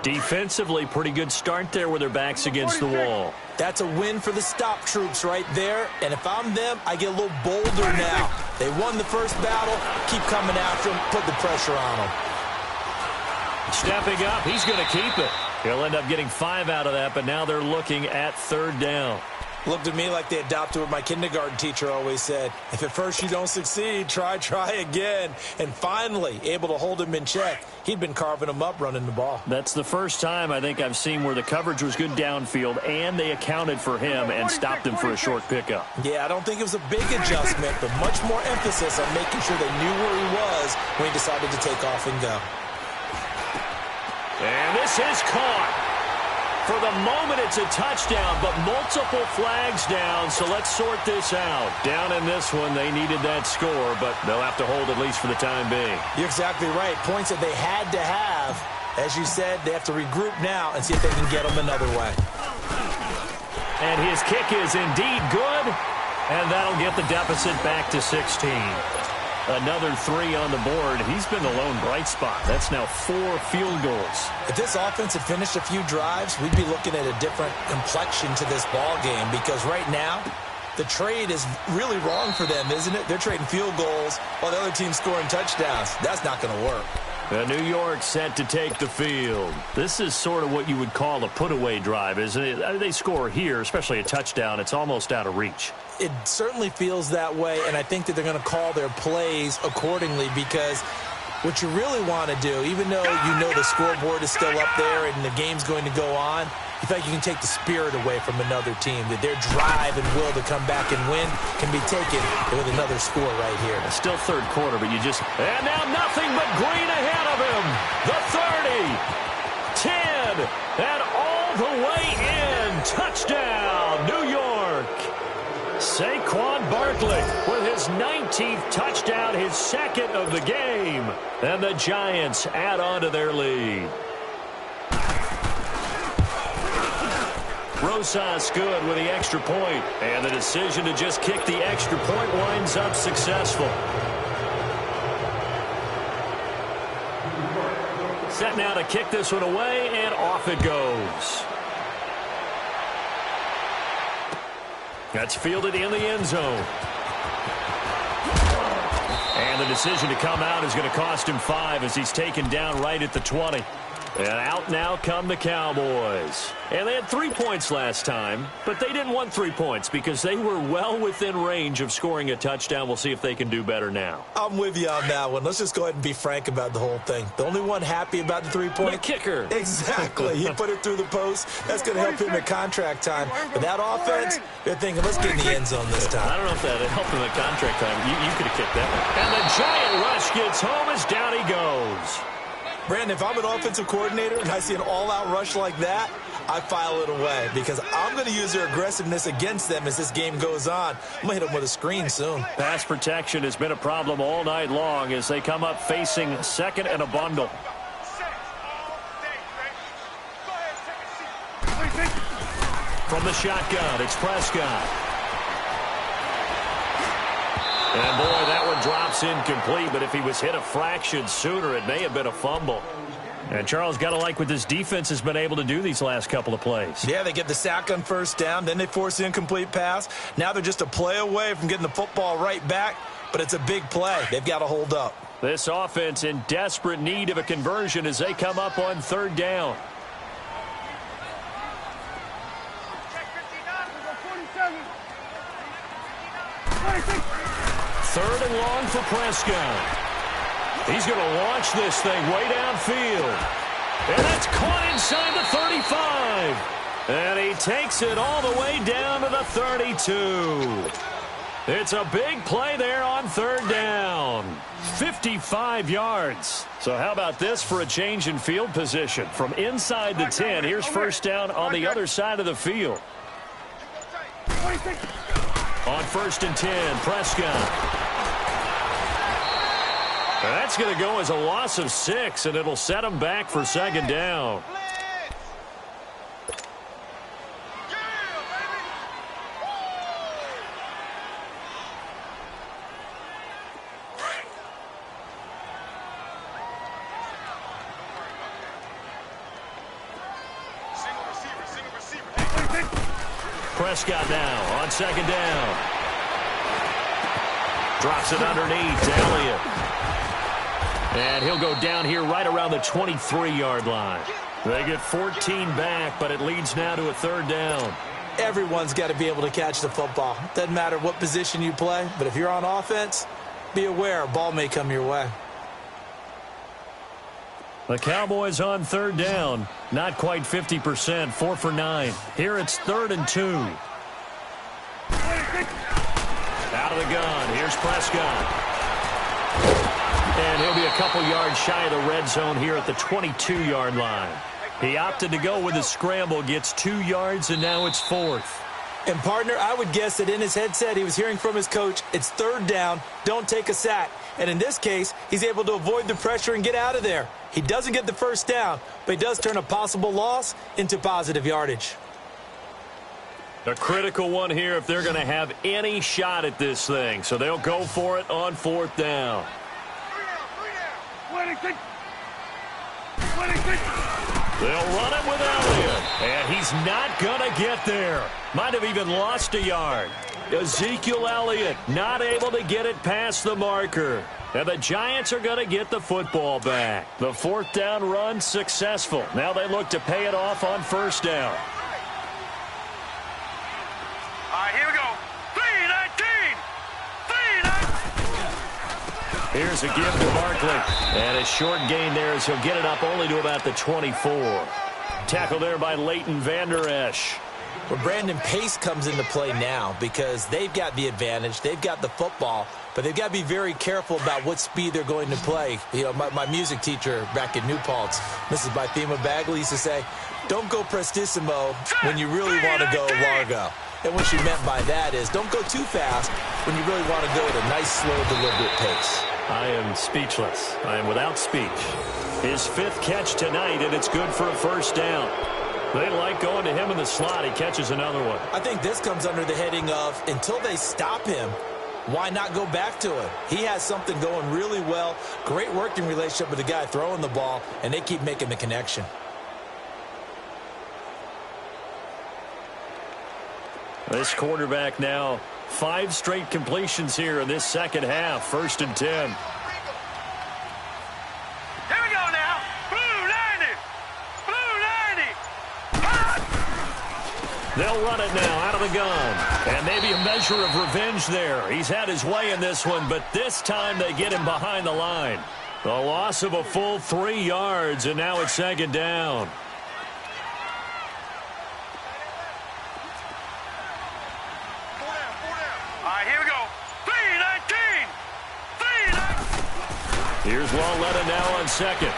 Speaker 1: Defensively, pretty good start there with their backs against the wall.
Speaker 2: That's a win for the stop troops right there. And if I'm them, I get a little bolder now. They won the first battle. Keep coming after them. Put the pressure on them.
Speaker 1: Stepping up, he's going to keep it. He'll end up getting 5 out of that, but now they're looking at 3rd down.
Speaker 2: Looked at me like they adopted what my kindergarten teacher always said. If at first you don't succeed, try again. And finally, able to hold him in check. He'd been carving him up running the ball.
Speaker 1: That's the first time I think I've seen where the coverage was good downfield and they accounted for him and stopped him for a short pickup.
Speaker 2: Yeah, I don't think it was a big adjustment, but much more emphasis on making sure they knew where he was when he decided to take off and go.
Speaker 1: And this is caught. For the moment, it's a touchdown, but multiple flags down, so let's sort this out. Down in this one, they needed that score, but they'll have to hold at least for the time being.
Speaker 2: You're exactly right. Points that they had to have. As you said, they have to regroup now and see if they can get them another way.
Speaker 1: And his kick is indeed good, and that'll get the deficit back to 16. Another 3 on the board. He's been the lone bright spot. That's now 4 field goals.
Speaker 2: If this offense had finished a few drives, we'd be looking at a different complexion to this ball game because right now, the trade is really wrong for them, isn't it? They're trading field goals while the other team's scoring touchdowns. That's not going to work.
Speaker 1: New York set to take the field. This is sort of what you would call a put-away drive, isn't it? They score here, especially a touchdown. It's almost out of reach.
Speaker 2: It certainly feels that way, and I think that they're going to call their plays accordingly because what you really want to do, even though you know the scoreboard is still up there and the game's going to go on, you feel like you can take the spirit away from another team, that their drive and will to come back and win can be taken with another score right here.
Speaker 1: It's still third quarter, but you just... And now nothing but green ahead of him. The 30, 10, and all the way in. Touchdown, New York. Saquon Barkley with his 19th touchdown, his 2nd of the game. And the Giants add on to their lead. Rosas good with the extra point, and the decision to just kick the extra point winds up successful. Set now to kick this one away, and off it goes. That's fielded in the end zone. And the decision to come out is going to cost him 5 as he's taken down right at the 20. And out now come the Cowboys. And they had 3 points last time, but they didn't want 3 points because they were well within range of scoring a touchdown. We'll see if they can do better now.
Speaker 2: I'm with you on that one. Let's just go ahead and be frank about the whole thing. The only one happy about the 3-point...
Speaker 1: The kicker.
Speaker 2: Exactly. He put it through the post. That's going to help him at contract time. But that offense, they're thinking, let's get in the end zone this time.
Speaker 1: I don't know if that helped him at contract time. You could have kicked that one. And the giant rush gets home as down he goes.
Speaker 2: Brandon, if I'm an offensive coordinator and I see an all-out rush like that, I file it away because I'm going to use their aggressiveness against them as this game goes on. I'm going to hit them with a screen soon.
Speaker 1: Pass protection has been a problem all night long as they come up facing second and a bundle. From the shotgun, it's Prescott. And, boy, that one drops incomplete, but if he was hit a fraction sooner, it may have been a fumble. And Charles, got to like what this defense has been able to do these last couple of plays.
Speaker 2: Yeah, they get the sack on first down, then they force the incomplete pass. Now they're just a play away from getting the football right back, but it's a big play. They've got to hold up.
Speaker 1: This offense in desperate need of a conversion as they come up on third down. Third and long for Prescott. He's going to launch this thing way downfield. And that's caught inside the 35. And he takes it all the way down to the 32. It's a big play there on third down. 55 yards. So how about this for a change in field position? From inside the 10, here's first down on the other side of the field. On first and 10, Prescott. That's going to go as a loss of 6, and it'll set him back for second down. Prescott now on second down. Drops it underneath to Elliott. And he'll go down here right around the 23-yard line. They get 14 back, but it leads now to a third down.
Speaker 2: Everyone's got to be able to catch the football. Doesn't matter what position you play, but if you're on offense, be aware a ball may come your way.
Speaker 1: The Cowboys on third down. Not quite 50%, 4 for 9. Here it's 3rd and 2. Out of the gun. Here's Prescott. And he'll be a couple yards shy of the red zone here at the 22-yard line. He opted to go with a scramble, gets 2 yards, and now it's 4th.
Speaker 2: And, partner, I would guess that in his headset he was hearing from his coach, it's third down, don't take a sack. And in this case, he's able to avoid the pressure and get out of there. He doesn't get the first down, but he does turn a possible loss into positive yardage.
Speaker 1: A critical one here if they're going to have any shot at this thing. So they'll go for it on 4th down. They'll run it with Elliott, and he's not going to get there. Might have even lost a yard. Ezekiel Elliott not able to get it past the marker. And the Giants are going to get the football back. The 4th down run successful. Now they look to pay it off on first down.
Speaker 3: All right, here we go. 3-19.
Speaker 1: Here's a give to Barkley. And a short gain there as he'll get it up only to about the 24. Tackled there by Leighton Vander Esch.
Speaker 2: Well, Brandon, pace comes into play now because they've got the advantage. They've got the football, but they've got to be very careful about what speed they're going to play. You know, my music teacher back in New Paltz, Mrs. Bythema Bagley, used to say, don't go prestissimo when you really want to go largo. And what she meant by that is don't go too fast when you really want to go at a nice, slow, deliberate pace.
Speaker 1: I am speechless. I am without speech. His 5th catch tonight, and it's good for a first down. They like going to him in the slot. He catches another one.
Speaker 2: I think this comes under the heading of until they stop him, why not go back to him? He has something going really well. Great working relationship with the guy throwing the ball, and they keep making the connection.
Speaker 1: This quarterback now 5 straight completions here in this second half. 1st and 10.
Speaker 3: Here we go now. Blue 90. Blue 90.
Speaker 1: They'll run it now out of the gun. And maybe a measure of revenge there. He's had his way in this one, but this time they get him behind the line. The loss of a full 3 yards, and now it's 2nd down.
Speaker 3: Here we go. 3-19.
Speaker 1: Here's Walletta now on 2nd.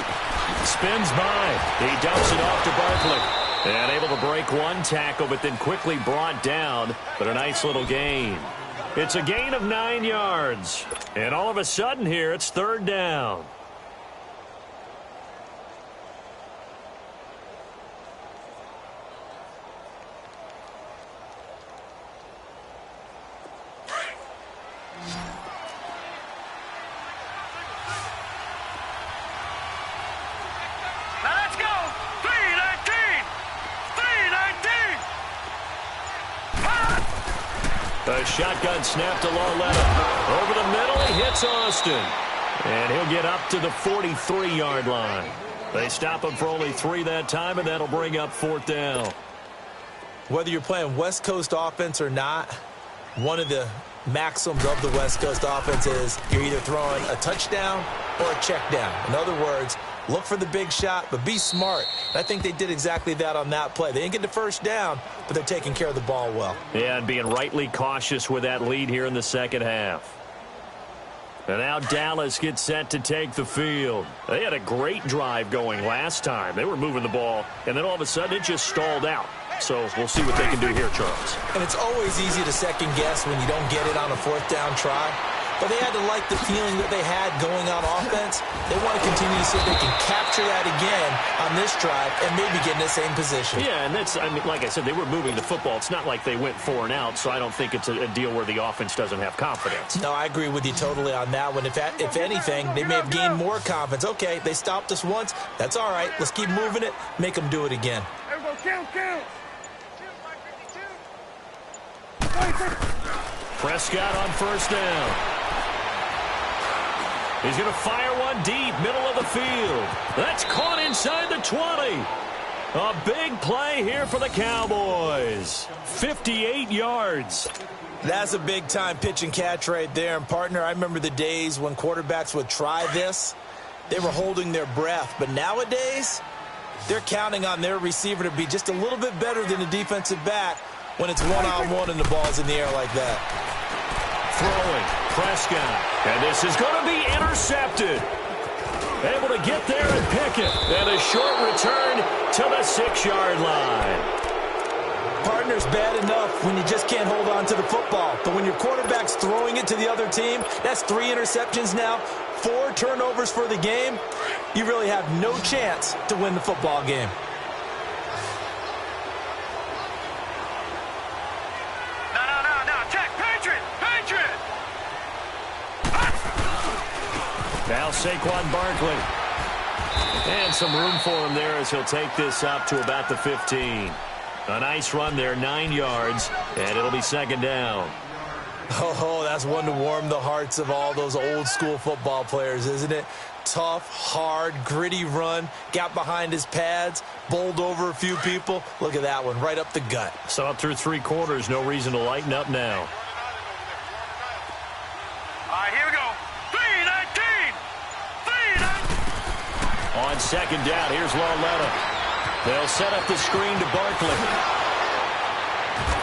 Speaker 1: spins by. He dumps it off to Barkley. And able to break one tackle, but then quickly brought down. But a nice little gain. It's a gain of 9 yards. And all of a sudden here, it's third down. A shotgun snap to Lauletta. Over the middle, he hits Austin. And he'll get up to the 43-yard line. They stop him for only 3 that time, and that'll bring up fourth down.
Speaker 2: Whether you're playing West Coast offense or not, one of the maxims of the West Coast offense is you're either throwing a touchdown or a check down. In other words, look for the big shot, but be smart. And I think they did exactly that on that play. They didn't get the first down, but they're taking care of the ball well.
Speaker 1: Yeah, and being rightly cautious with that lead here in the second half. And now Dallas gets set to take the field. They had a great drive going last time. They were moving the ball, and then all of a sudden it just stalled out. So we'll see what they can do here, Charles.
Speaker 2: And it's always easy to second guess when you don't get it on a fourth down try. But they had to like the feeling that they had going on offense. They want to continue to see if they can capture that again on this drive and maybe get in the same position. Yeah, and that's, I mean, like I said, they were moving the football. It's not like they went 4 and out, so I don't think it's a deal where the offense doesn't have confidence. No, I agree with you totally on that one. If anything, they may have gained more confidence. Okay, they stopped us once. That's all right. Let's keep moving it. Make them do it again.
Speaker 3: Count.
Speaker 1: Prescott on first down. He's going to fire one deep, middle of the field. That's caught inside the 20. A big play here for the Cowboys. 58 yards.
Speaker 2: That's a big-time pitch and catch right there. And, partner, I remember the days when quarterbacks would try this. They were holding their breath. But nowadays, they're counting on their receiver to be just a little bit better than the defensive back when it's one-on-one and the ball's in the air like that.
Speaker 1: Throwing, Prescott. And this is going to be intercepted. Able to get there and pick it. And a short return to the 6-yard line.
Speaker 2: Partner's bad enough when you just can't hold on to the football. But when your quarterback's throwing it to the other team, that's 3 interceptions now, 4 turnovers for the game. You really have no chance to win the football game.
Speaker 1: Now Saquon Barkley. And some room for him there as he'll take this up to about the 15. A nice run there, 9 yards, and it'll be second down.
Speaker 2: Oh, that's one to warm the hearts of all those old-school football players, isn't it? Tough, hard, gritty run, got behind his pads, bowled over a few people. Look at that one, right up the gut.
Speaker 1: So up through 3 quarters, no reason to lighten up now.
Speaker 3: Here we go. 3-19.
Speaker 1: On second down, here's Lauletta. They'll set up the screen to Barkley.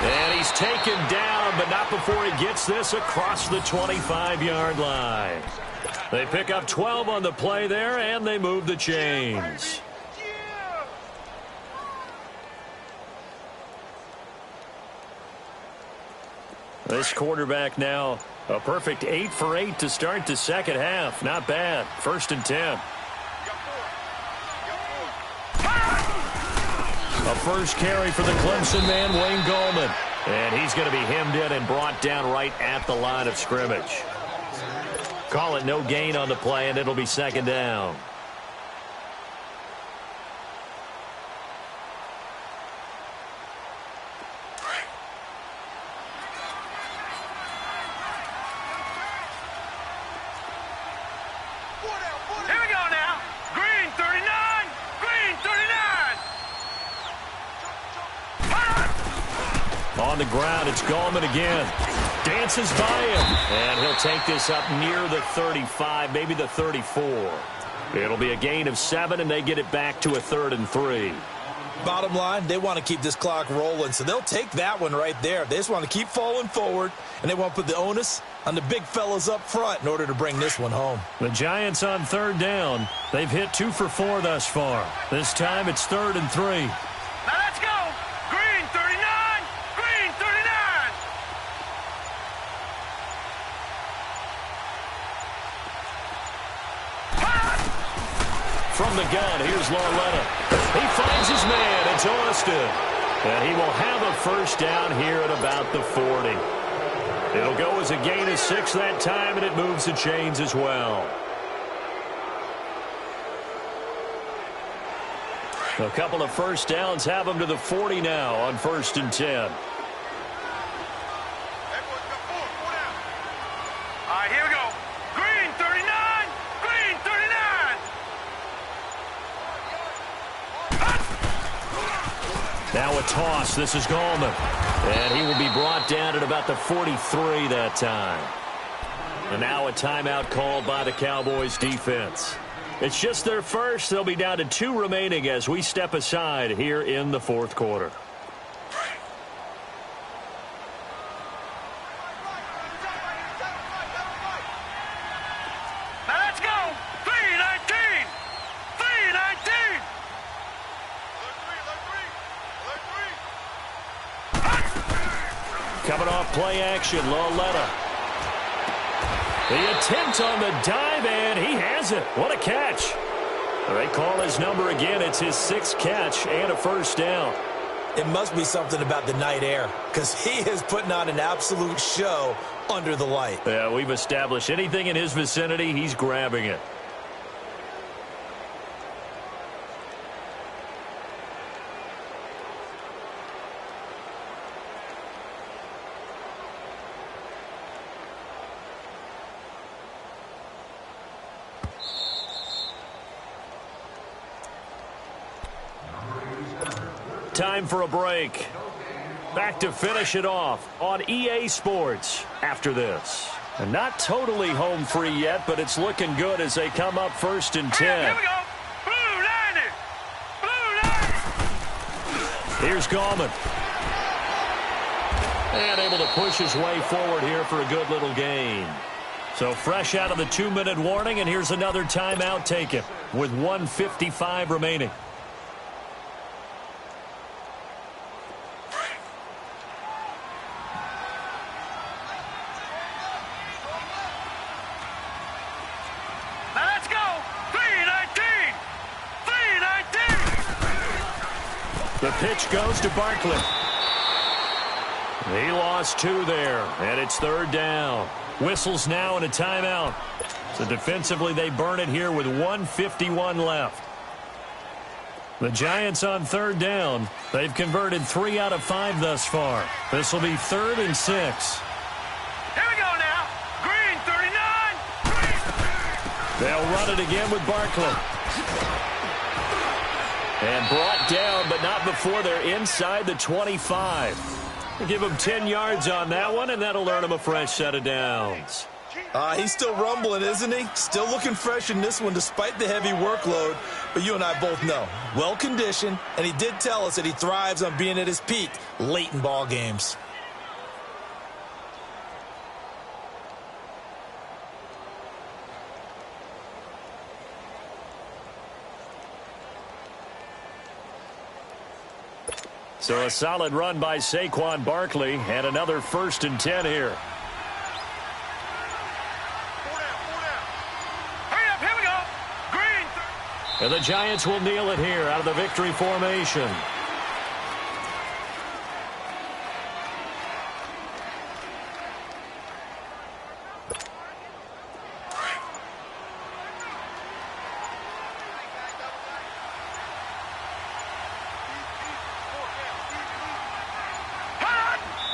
Speaker 1: And he's taken down, but not before he gets this across the 25-yard line. They pick up 12 on the play there, and they move the chains. This quarterback now a perfect 8 for 8 to start the second half. Not bad. 1st and 10. A first carry for the Clemson man, Wayne Gallman. And he's going to be hemmed in and brought down right at the line of scrimmage. Call it no gain on the play, and it'll be second down.
Speaker 3: Here we go now. Green 39. Green 39.
Speaker 1: On the ground, it's Gallman again. Dances by him. And he'll take this up near the 35, maybe the 34. It'll be a gain of 7, and they get it back to a 3rd and 3.
Speaker 2: Bottom line, they want to keep this clock rolling, so they'll take that one right there. They just want to keep falling forward, and they want to put the onus on the big fellas up front in order to bring this one home.
Speaker 1: The Giants on third down. They've hit 2 for 4 thus far. This time it's 3rd and 3.
Speaker 3: Now let's go. Green 39. Green 39.
Speaker 1: From the gun, here's Lauletta. He finds his man. It's Austin. And he will have a first down here at about the 40. It'll go as a gain of 6 that time, and it moves the chains as well. A couple of first downs have them to the 40 now on 1st and 10.
Speaker 3: All right, here we go. Green 39. Green 39.
Speaker 1: Now a toss. This is Gallman. And he will be brought down at about the 43 that time. And now a timeout called by the Cowboys defense. It's just their first. They'll be down to 2 remaining as we step aside here in the 4th quarter.
Speaker 3: Now let's go. 319. 319.
Speaker 1: Coming off play action, Lauletta. The attempt on the dive, and he has it. What a catch. They call his number again. It's his 6th catch and a first down.
Speaker 2: It must be something about the night air, because he is putting on an absolute show under the light.
Speaker 1: Yeah, we've established anything in his vicinity, he's grabbing it. Time for a break. Back to finish it off on EA Sports after this. And not totally home free yet, but it's looking good as they come up 1st and 10.
Speaker 3: Here we go. Blue line it. Blue line.
Speaker 1: Here's Gallman. And able to push his way forward here for a good little gain. So fresh out of the 2-minute warning, and here's another timeout taken with 1:55 remaining. The pitch goes to Barkley. He lost 2 there, and it's 3rd down. Whistles now and a timeout. So defensively, they burn it here with 1:51 left. The Giants on 3rd down. They've converted 3 out of 5 thus far. This will be 3rd and 6.
Speaker 3: Here we go now. Green 39. Green.
Speaker 1: They'll run it again with Barkley. And brought down, but not before they're inside the 25. We'll give him 10 yards on that one, and that'll earn him a fresh set of downs.
Speaker 2: He's still rumbling, isn't he? Still looking fresh in this one despite the heavy workload. But you and I both know, well-conditioned, and he did tell us that he thrives on being at his peak late in ball games.
Speaker 1: So a solid run by Saquon Barkley and another 1st and 10 here.
Speaker 3: Hurry up, here we go. Green.
Speaker 1: And the Giants will kneel it here out of the victory formation.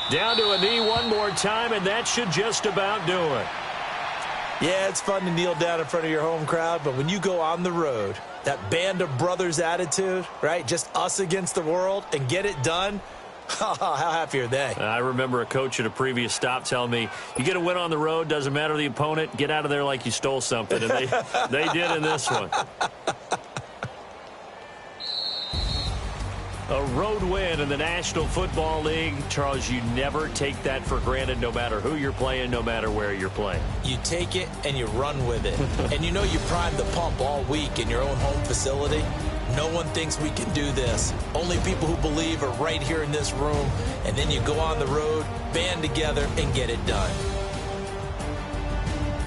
Speaker 1: Down to a knee one more time, and that should just about do it.
Speaker 2: Yeah, it's fun to kneel down in front of your home crowd, but when you go on the road, that band of brothers attitude, right? Just us against the world and get it done. How happy are they?
Speaker 1: I remember a coach at a previous stop telling me, you get a win on the road, doesn't matter the opponent, get out of there like you stole something. And they did in this one. A road win in the National Football League. Charles, you never take that for granted no matter who you're playing, no matter where you're playing.
Speaker 2: You take it and you run with it. And you know you primed the pump all week in your own home facility. No one thinks we can do this. Only people who believe are right here in this room. And then you go on the road, band together, and get it done.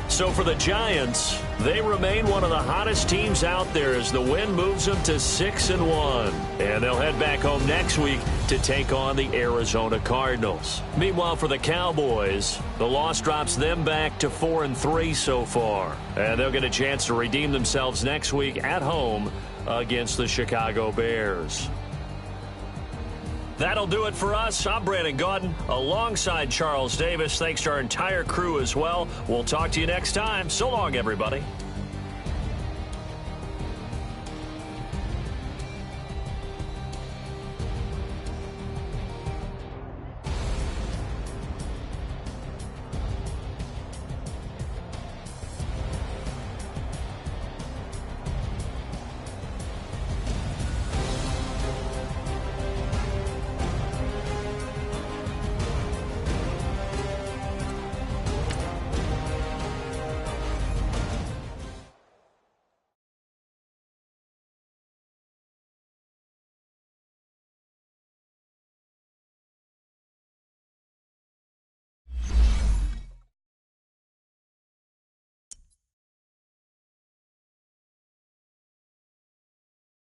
Speaker 1: So for the Giants, they remain one of the hottest teams out there as the win moves them to 6-1. And they'll head back home next week to take on the Arizona Cardinals. Meanwhile, for the Cowboys, the loss drops them back to 4-3 so far. And they'll get a chance to redeem themselves next week at home against the Chicago Bears. That'll do it for us. I'm Brandon Gaudin alongside Charles Davis. Thanks to our entire crew as well. We'll talk to you next time. So long, everybody.